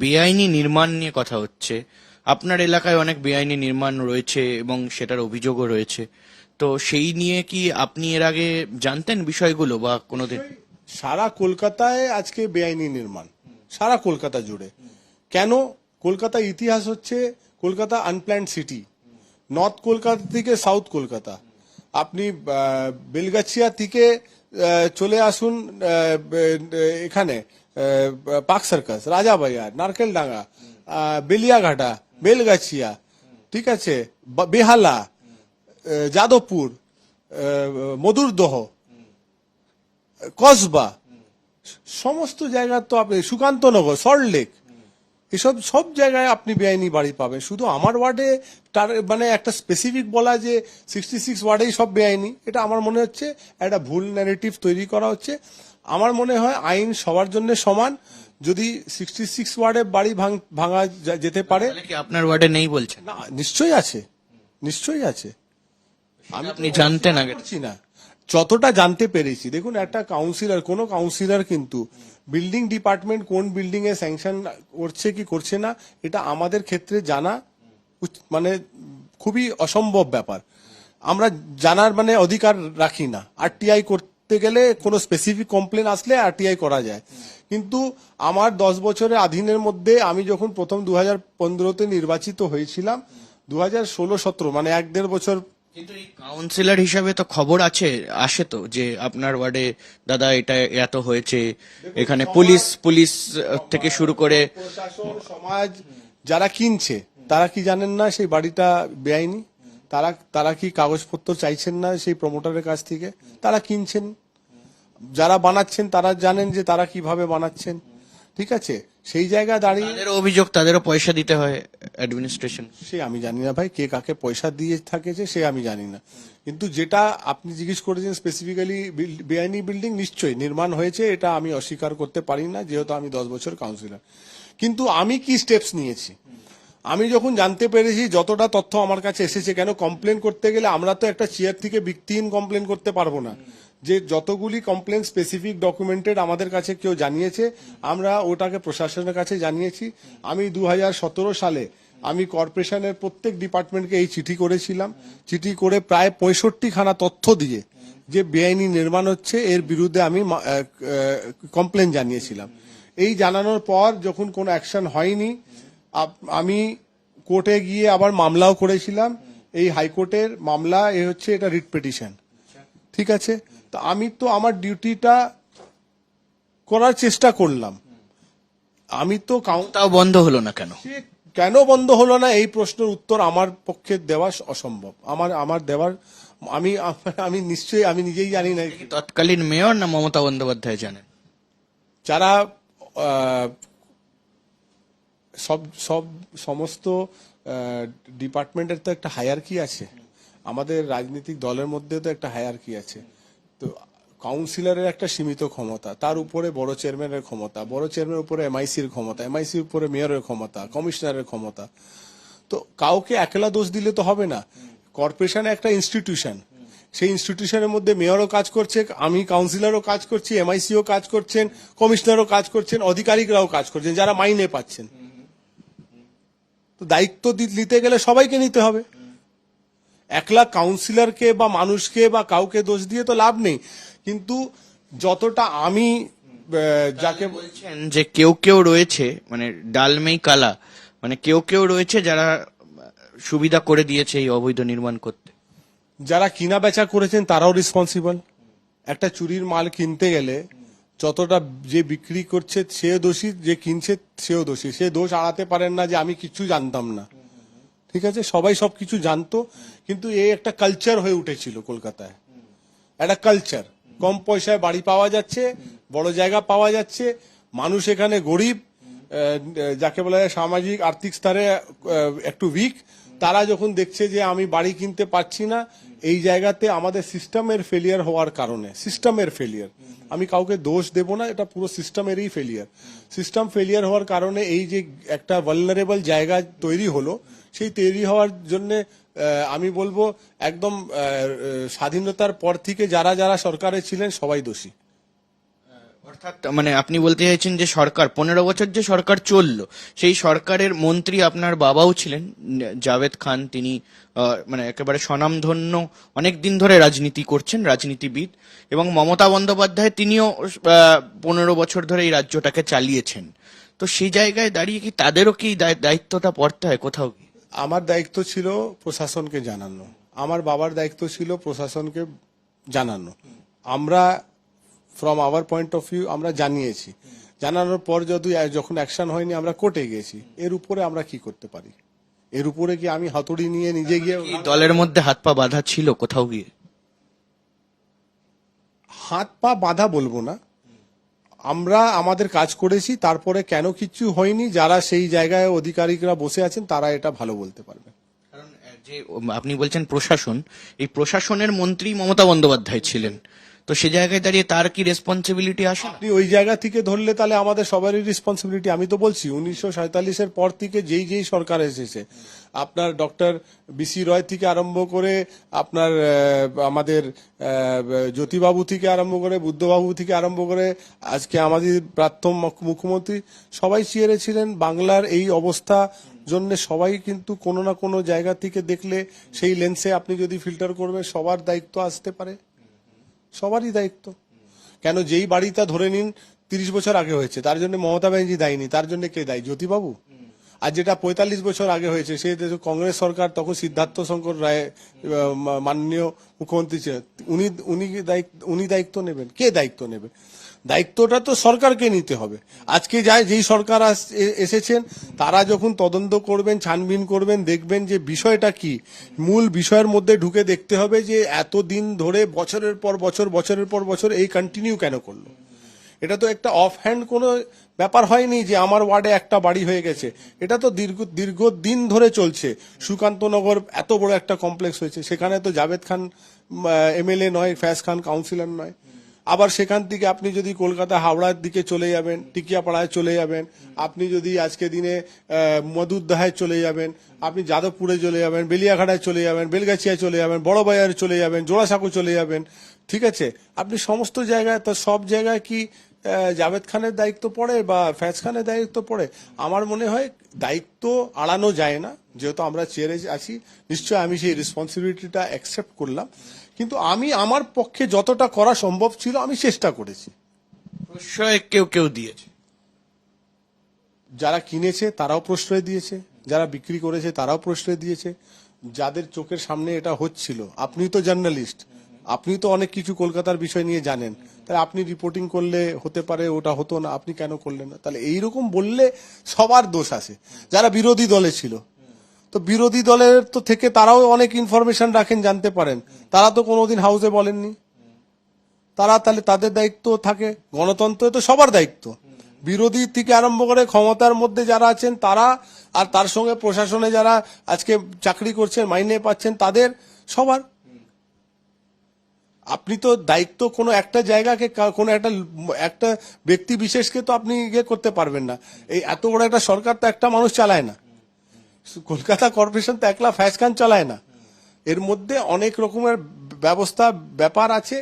বেআইনি নির্মাণ নিয়ে কথা হচ্ছে। আপনার এলাকায় অনেক বেআইনি নির্মাণ রয়েছে এবং সেটার অভিযোগও রয়েছে। তো সেই নিয়ে কি আপনি এর আগে জানতেন বিষয়গুলো বা কোনোদিন? সারা কলকাতায় আজকে বেআইনি নির্মাণ, সারা কলকাতা জুড়ে। কেন? কলকাতা ইতিহাস হচ্ছে Kolkata unplanned city. North Kolkata থেকে সাউথ কলকাতা, আপনি বেলগাছিয়া থেকে চলে আসুন এখানে পার্ক সার্কাস, রাজাবাজার, নারকেলডাঙ্গা, বেলিয়াঘাটা, বেলগাছিয়া, ঠিক আছে, বেহালা, যাদবপুর, মধুরদহ, কসবা, সমস্ত জায়গা তো আপনি, সুকান্তনগর, সল্টলেক, এসব সব জায়গায় আপনি বেআইনি বাড়ি পাবেন। শুধু আমার ওয়ার্ডে তার মানে একটা স্পেসিফিক বলা যে 66 ওয়ার্ডেই সব বেআইনি, এটা আমার মনে হচ্ছে একটা ভুল ন্যারেটিভ তৈরি করা হচ্ছে। আমার মনে হয় আইন সবার জন্য সমান। যদি 66 ওয়ার্ডে বাড়ি ভাঙা যেতে পারে, তাহলে কি আপনার ওয়ার্ডে নেই বলছেন? না, নিশ্চয়ই আছে, নিশ্চয়ই আছে। আপনি জানতেন আগে? করছি না, যতটা জানতে পেরেছি। দেখুন, একটা কাউন্সিলর, কোন কাউন্সিলর কিন্তু বিল্ডিং ডিপার্টমেন্ট কোন বিল্ডিং এ স্যাংশন করছে কি করছে না, এটা আমাদের ক্ষেত্রে জানা মানে খুবই অসম্ভব ব্যাপার। আমরা জানার মানে অধিকার রাখি না। আরটিআই করতে গেলে কোনো স্পেসিফিক কমপ্লেন আসলে আরটিআই করা যায়, কিন্তু আমার 10 বছরের আধীনের মধ্যে আমি যখন প্রথম 2015-তে নির্বাচিত হয়েছিলাম, 2016-17 মানে 1-1.5 বছর। কিন্তু এই কাউন্সিলর হিসাবে তো খবর আসে তো যে আপনার ওয়ার্ডে দাদা এটা এত হয়েছে, এখানে পুলিশ পুলিশ থেকে শুরু করে প্রশাসন, সমাজ যারা কিনছে তারা কি জানেন না সেই বাড়িটা বেআইনি? তারা কি কাগজপত্র চাইছেন না সেই প্রমোটারের কাছ থেকে? তারা কিনছেন। যারা বানাচ্ছেন তারা জানেন যে তারা কিভাবে বানাচ্ছেন, ঠিক আছে? সেই জায়গা দাঁড়িয়ে তাদেরও অভিযোগ, তাদেরও পয়সা দিতে হয় অ্যাডমিনিস্ট্রেশন। সে আমি জানি না ভাই, কে কাকে পয়সা দিয়ে থাকেছে সে আমি জানি না, কিন্তু যেটা আপনি জিজ্ঞেস করেছেন স্পেসিফিক্যালি বেআইনি বিল্ডিং নিশ্চয়ই নির্মাণ হয়েছে, এটা আমি অস্বীকার করতে পারি না, যেহেতু আমি 10 বছর কাউন্সিলর। কিন্তু আমি কি স্টেপস নিয়েছি, আমি যখন জানতে পেরেছি, যতটা তথ্য আমার কাছে এসেছে, কেন কমপ্লেন করতে গেলে আমরা তো একটা চেয়ার থেকে ভিত্তিহীন কমপ্লেন করতে পারবো না, যে যতগুলি কমপ্লেন স্পেসিফিক ডকুমেন্টেড আমাদের কাছে কেউ জানিয়েছে আমরা ওটাকে প্রশাসনের কাছে জানিয়েছি। আমি 2017 সালে আমি কর্পোরেশনের প্রত্যেক ডিপার্টমেন্টকে এই চিঠি করেছিলাম। চিঠি করে প্রায় 65খানা তথ্য দিয়ে যে বেআইনি নির্মাণ হচ্ছে এর বিরুদ্ধে আমি কমপ্লেন জানিয়েছিলাম। এই জানানোর পর যখন কোনো অ্যাকশন হয়নি, আমি কোর্টে গিয়ে আবার মামলাও করেছিলাম। এই হাইকোর্টের মামলা হচ্ছে এটা রিট পিটিশন, ঠিক আছে? তো আমি তো আমার ডিউটিটা করার চেষ্টা করলাম। আমি তো তাও বন্ধ হলো না কেন? কেন বন্ধ হলো না এই প্রশ্নের উত্তর আমার পক্ষে দেওয়া অসম্ভব। আমার দেওয়ার আমি আমি নিশ্চয়ই আমি নিজেই জানি না। তৎকালীন মেয়র না মমতা বন্দ্যোপাধ্যায় জানেন? যারা সমস্ত ডিপার্টমেন্টের তো একটা হায়ারকি আছে, আমাদের রাজনৈতিক দলের মধ্যে তো একটা হায়ারকি আছে। তো কাউন্সিলরের একটা সীমিত ক্ষমতা, তার উপরে বড় চেয়ারম্যানের ক্ষমতা, বড় চেয়ারম্যানের উপরে এমআইসির ক্ষমতা, এমআইসির উপরে মেয়রের ক্ষমতা, কমিশনারের ক্ষমতা। তো কাউকে একলা দোষ দিলে তো হবে না। কর্পোরেশন একটা ইনস্টিটিউশন, সেই ইনস্টিটিউশনের মধ্যে মেয়রও কাজ করছে, আমি কাউন্সিলরও কাজ করছি, এমআইসিও কাজ করছেন, কমিশনারও কাজ করছেন, আধিকারিকরাও কাজ করছেন যারা মাইনে পাচ্ছেন। তো দায়িত্ব নিতে গেলে সবাইকে নিতে হবে। একলা কাউন্সিলরকে বা মানুষকে বা কাউকে দোষ দিয়ে তো লাভ নেই। কিন্তু যতটা আমি যাকে বলছেন যে কেউ কেউ রয়েছে, মানে ডালমেই কালা, মানে কেউ কেউ রয়েছে যারা সুবিধা করে দিয়েছে এই অবৈধ নির্মাণ করতে। যারা কিনা বেচা করেছেন তারাও রেসপন্সিবল। একটা চুরির মাল কিনতে গেলে যতটা যে বিক্রি করছে সে দোষী, যে কিনছে সেও দোষী। সে দোষ আড়াতে পারেন না যে আমি কিছু জানতাম না, ঠিক আছে? সবাই সবকিছু জানতো, কিন্তু এই একটা কালচার হয়ে উঠেছিল কলকাতায়, একটা কালচার। কম পয়সায় বাড়ি পাওয়া যাচ্ছে, বড় জায়গা পাওয়া যাচ্ছে, মানুষ এখানে গরিব, যাকে বলা যায় সামাজিক আর্থিক স্তরে একটু উইক, তারা যখন দেখছে যে আমি বাড়ি কিনতে পারছি না, এই জায়গাতে আমাদের সিস্টেমের ফেলিয়ার হওয়ার কারণে, সিস্টেমের ফেলিয়ার, আমি কাউকে দোষ দেব না, এটা পুরো সিস্টেমেরই ফেলিয়ার। সিস্টেম ফেলিয়ার হওয়ার কারণে এই যে একটা ভালনারেবল জায়গা তৈরি হলো, সেই তৈরি হওয়ার জন্য আমি বলবো একদম স্বাধীনতার পর থেকে যারা যারা সরকারে ছিলেন সবাই দোষী। অর্থাৎ মানে আপনি বলতে চাইছেন যে সরকার 15 বছর যে সরকার চললো সেই সরকারের মন্ত্রী আপনার বাবাও ছিলেন, জাভেদ খান, তিনি মানে একেবারে স্বনামধন্য অনেক দিন ধরে রাজনীতি করছেন, রাজনীতিবিদ। এবং মমতা বন্দ্যোপাধ্যায় তিনিও 15 বছর ধরে এই রাজ্যটাকে চালিয়েছেন। তো সেই জায়গায় দাঁড়িয়ে কি তাদেরও কি দায়িত্বটা পড়তে হয় কোথাও কি? আমার দায়িত্ব ছিল প্রশাসনকে জানানো, আমার বাবার দায়িত্ব ছিল প্রশাসনকে জানানো। আমরা from our point of view আমরা জানিয়েছি, জানানোর পর যখন অ্যাকশন হয়নি আমরা কোর্টে গেছি। এর উপরে আমরা কি করতে পারি? এর উপরে কি আমি হাতুড়ি নিয়ে নিজে গিয়ে কি দলের মধ্যে হাত পা বাঁধা ছিল কোথাও গিয়ে? হাত পা বাঁধা বলবো না, আমরা আমাদের কাজ করেছি। তারপরে কেন কিছু হয়নি, যারা সেই জায়গায় আধিকারিকরা বসে আছেন তারা এটা ভালো বলতে পারবে। কারণ যে আপনি বলছেন প্রশাসন, এই প্রশাসনের মন্ত্রী মমতা বন্দ্যোপাধ্যায় ছিলেন, তো সে জায়গায় দাঁড়িয়ে তার কি রেসপন্সিবিলিটি আসে না? আপনি ওই জায়গা থেকে ধরলে তাহলে আমাদের সবারই রেসপন্সিবিলিটি। আমি তো বলছি 1947-এর পর থেকে যেই সরকার এসেছে, আপনার ডক্টর বিসি রয় থেকে আরম্ভ করে আপনার আমাদের জ্যোতিবাবু থেকে আরম্ভ করে বুদ্ধবাবু থেকে আরম্ভ করে আজকে আমাদের প্রাক্তন মুখ্যমন্ত্রী সবাই চেয়েছিলেন বাংলার এই অবস্থা জন্য। সবাই কিন্তু কোনো না কোনো জায়গা থেকে দেখলে সেই লেন্সে আপনি যদি ফিল্টার করবেন সবার দায়িত্ব আসতে পারে, সবারই দায়িত্ব। কেন যেই বাড়িটা ধরে নিন 30 বছর আগে হয়েছে তার জন্য মমতা ব্যানার্জি দায়ী, তার জন্য কে দায়ী? জ্যোতিবাবু। আর যেটা 45 বছর আগে হয়েছে সে কংগ্রেস সরকার, তখন সিদ্ধার্থ শঙ্কর রায় মাননীয় মুখ্যমন্ত্রী ছিলেন, উনি দায়িত্ব নেবেন? কে দায়িত্ব নেবে? দায়িত্বটা তো সরকারকে নিতে হবে। আজকে যেই সরকার এসেছেন তারা যখন তদন্ত করবেন, ছানবিন করবেন, দেখবেন যে বিষয়টা কি, মূল বিষয়ের মধ্যে ঢুকে দেখতে হবে যে এতদিন ধরে বছরের পর বছর এই কন্টিনিউ কেন করলো। এটা তো একটা অফ হ্যান্ড কোনো ব্যাপার হয়নি যে আমার ওয়ার্ডে একটা বাড়ি হয়ে গেছে। এটা তো দীর্ঘদিন ধরে চলছে। সুকান্তনগর এত বড় একটা কমপ্লেক্স হয়েছে, সেখানে তো জাভেদ খান এমএলএ নয়, ফ্যাজ খান কাউন্সিলর নয়। আবার সেখান থেকে আপনি যদি কলকাতা হাওড়ার দিকে চলে যাবেন, টিকিয়াপাড়ায় চলে যাবেন, আপনি যদি আজকে দিনে মধুরদাহায় চলে যাবেন, আপনি যাদবপুরে চলে যাবেন, বেলিয়াঘাটায় চলে যাবেন, বেলগাছিয়ায় চলে যাবেন, বড়বাজারে চলে যাবেন, জোড়াসাঁকো চলে যাবেন, ঠিক আছে? আপনি সমস্ত জায়গায়, তো সব জায়গায় কি জাভেদ খানের দায়িত্ব পড়ে বা ফ্যাজ খানের দায়িত্ব পড়ে? আমার মনে হয় দায়িত্ব আড়ানো যায় না, যেহেতু আমরা চেয়ারে আছি নিশ্চয় আমি সেই রেসপন্সিবিলিটিটা অ্যাকসেপ্ট করলাম। কিন্তু আমি আমার পক্ষে যতটা করা সম্ভব ছিল আমি চেষ্টা করেছি। প্রশ্রয় কেউ কেউ দিয়েছে, যারা কিনেছে তারাও প্রশ্রয় দিয়েছে, যারা বিক্রি করেছে তারাও প্রশ্রয় দিয়েছে, যাদের চোখের সামনে এটা হচ্ছিল। আপনি তো জার্নালিস্ট, আপনি তো অনেক কিছু কলকাতার বিষয় নিয়ে জানেন, তাহলে আপনি রিপোর্টিং করলে হতে পারে ওটা হতো না, আপনি কেন করলেন না? তাহলে এইরকম বললে সবার দোষ আছে। যারা বিরোধী দলে ছিল, তো বিরোধী দলের তো থেকে তারাও অনেক ইনফরমেশন রাখেন, জানতে পারেন, তারা তো কোনোদিন হাউসে বলেননি। তারা তাহলে তাদের দায়িত্ব থাকে। গণতন্ত্রে তো সবার দায়িত্ব, বিরোধী থেকে আরম্ভ করে ক্ষমতার মধ্যে যারা আছেন তারা, আর তার সঙ্গে প্রশাসনে যারা আজকে চাকরি করছেন, মাইনে পাচ্ছেন, তাদের সবার। আপনি তো দায়িত্ব কোনো একটা জায়গাকে, কোনো একটা ব্যক্তি বিশেষকে তো আপনি ইয়ে করতে পারবেন না। এই এত বড় একটা সরকার তো একটা মানুষ চালায় না, কলকাতা কর্পোরেশন তো একলা ফ্যাজ খান চালায় না, এর মধ্যে অনেক রকমের ব্যবস্থা ব্যাপার আছে।